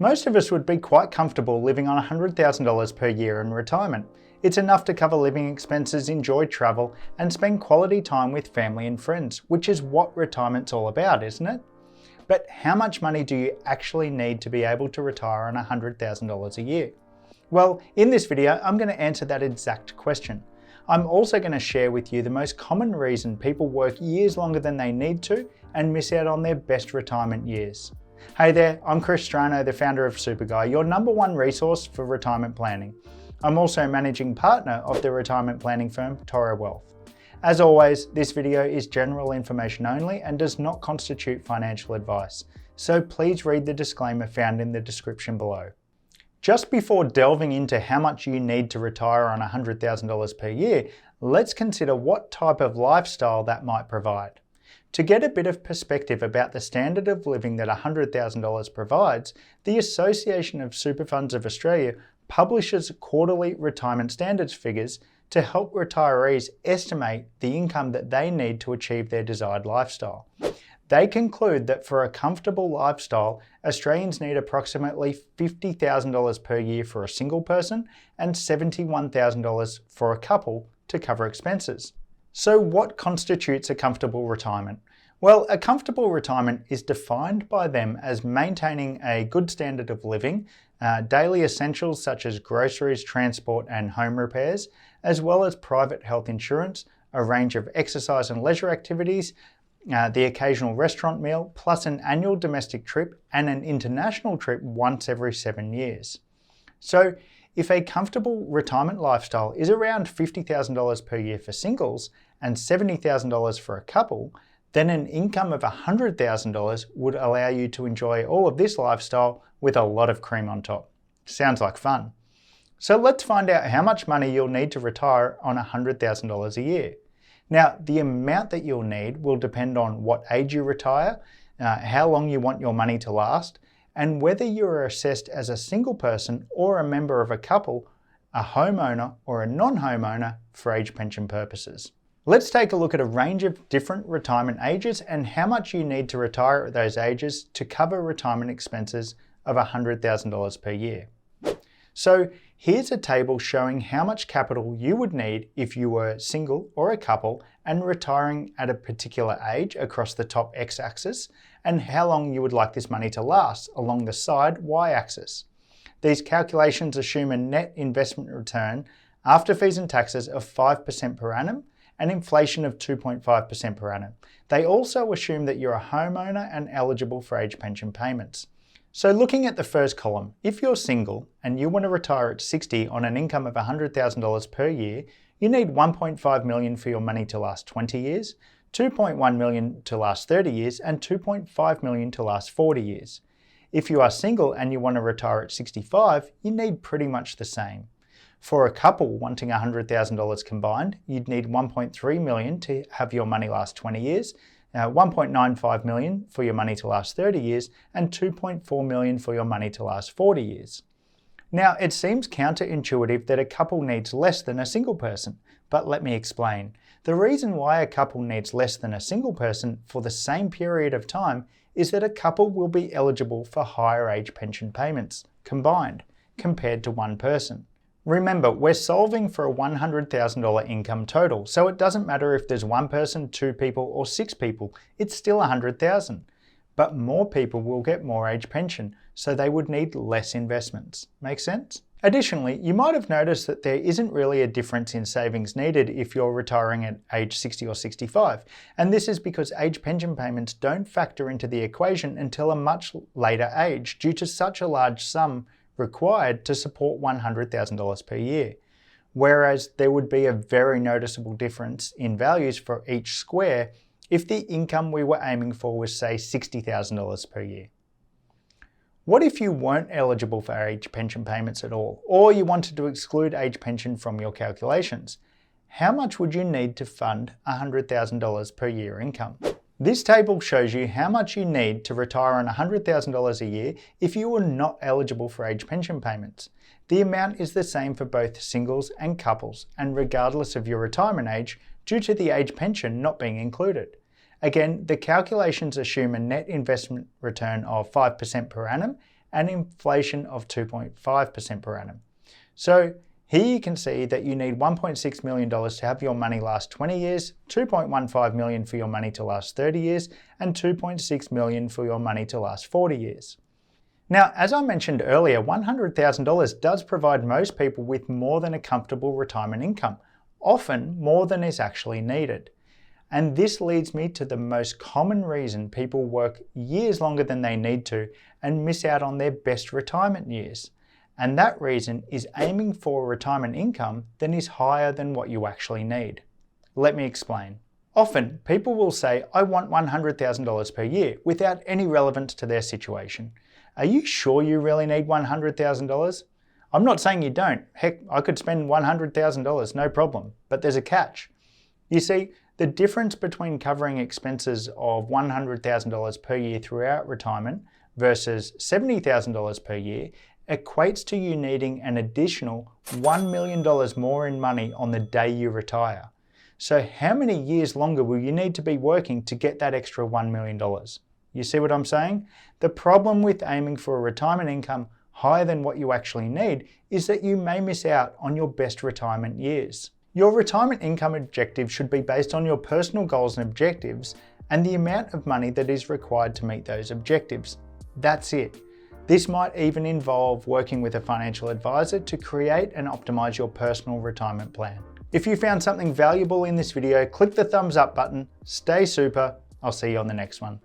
Most of us would be quite comfortable living on $100,000 per year in retirement. It's enough to cover living expenses, enjoy travel, and spend quality time with family and friends, which is what retirement's all about, isn't it? But how much money do you actually need to be able to retire on $100,000 a year? Well, in this video, I'm going to answer that exact question. I'm also going to share with you the most common reason people work years longer than they need to and miss out on their best retirement years. Hey there, I'm Chris Strano, the founder of Super Guy, your #1 resource for retirement planning. I'm also managing partner of the retirement planning firm Toro Wealth. As always, this video is general information only and does not constitute financial advice, so please read the disclaimer found in the description below. Just before delving into how much you need to retire on $100,000 per year, let's consider what type of lifestyle that might provide. To get a bit of perspective about the standard of living that $100,000 provides, the Association of Super Funds of Australia publishes quarterly retirement standards figures to help retirees estimate the income that they need to achieve their desired lifestyle. They conclude that for a comfortable lifestyle, Australians need approximately $50,000 per year for a single person and $71,000 for a couple to cover expenses. So what constitutes a comfortable retirement? Well, a comfortable retirement is defined by them as maintaining a good standard of living, daily essentials such as groceries, transport and home repairs, as well as private health insurance, a range of exercise and leisure activities, the occasional restaurant meal, plus an annual domestic trip and an international trip once every 7 years. So if a comfortable retirement lifestyle is around $50,000 per year for singles and $70,000 for a couple, then an income of $100,000 would allow you to enjoy all of this lifestyle with a lot of cream on top. Sounds like fun. So let's find out how much money you'll need to retire on $100,000 a year. Now, the amount that you'll need will depend on what age you retire, how long you want your money to last, and whether you are assessed as a single person or a member of a couple, a homeowner or a non-homeowner for age pension purposes. Let's take a look at a range of different retirement ages and how much you need to retire at those ages to cover retirement expenses of $100,000 per year. So here's a table showing how much capital you would need if you were single or a couple and retiring at a particular age across the top x-axis, and how long you would like this money to last along the side y-axis. These calculations assume a net investment return after fees and taxes of 5% per annum and inflation of 2.5% per annum. They also assume that you're a homeowner and eligible for age pension payments. So looking at the first column, if you're single and you want to retire at 60 on an income of $100,000 per year, you need $1.5 million for your money to last 20 years, $2.1 million to last 30 years, and $2.5 million to last 40 years. If you are single and you want to retire at 65, you need pretty much the same. For a couple wanting $100,000 combined, you'd need $1.3 million to have your money last 20 years, $1.95 million for your money to last 30 years, and $2.4 million for your money to last 40 years. Now, it seems counterintuitive that a couple needs less than a single person, but let me explain. The reason why a couple needs less than a single person for the same period of time is that a couple will be eligible for higher age pension payments combined compared to one person. Remember, we're solving for a $100,000 income total, so it doesn't matter if there's one person, two people, or six people, it's still $100,000. But more people will get more age pension, so they would need less investments. Make sense? Additionally, you might have noticed that there isn't really a difference in savings needed if you're retiring at age 60 or 65, and this is because age pension payments don't factor into the equation until a much later age due to such a large sum required to support $100,000 per year, whereas there would be a very noticeable difference in values for each square if the income we were aiming for was, say, $60,000 per year. What if you weren't eligible for age pension payments at all, or you wanted to exclude age pension from your calculations? How much would you need to fund $100,000 per year income? This table shows you how much you need to retire on $100,000 a year if you were not eligible for age pension payments. The amount is the same for both singles and couples, and regardless of your retirement age, due to the age pension not being included. Again, the calculations assume a net investment return of 5% per annum and inflation of 2.5% per annum. So here you can see that you need $1.6 million to have your money last 20 years, $2.15 million for your money to last 30 years, and $2.6 million for your money to last 40 years. Now, as I mentioned earlier, $100,000 does provide most people with more than a comfortable retirement income, often more than is actually needed. And this leads me to the most common reason people work years longer than they need to and miss out on their best retirement years. And that reason is aiming for a retirement income that is higher than what you actually need. Let me explain. Often, people will say, I want $100,000 per year without any relevance to their situation. Are you sure you really need $100,000? I'm not saying you don't. Heck, I could spend $100,000, no problem. But there's a catch. You see, the difference between covering expenses of $100,000 per year throughout retirement versus $70,000 per year equates to you needing an additional $1 million more in money on the day you retire. So how many years longer will you need to be working to get that extra $1 million? You see what I'm saying? The problem with aiming for a retirement income higher than what you actually need is that you may miss out on your best retirement years. Your retirement income objective should be based on your personal goals and objectives and the amount of money that is required to meet those objectives. That's it. This might even involve working with a financial advisor to create and optimize your personal retirement plan. If you found something valuable in this video, click the thumbs up button. Stay super. I'll see you on the next one.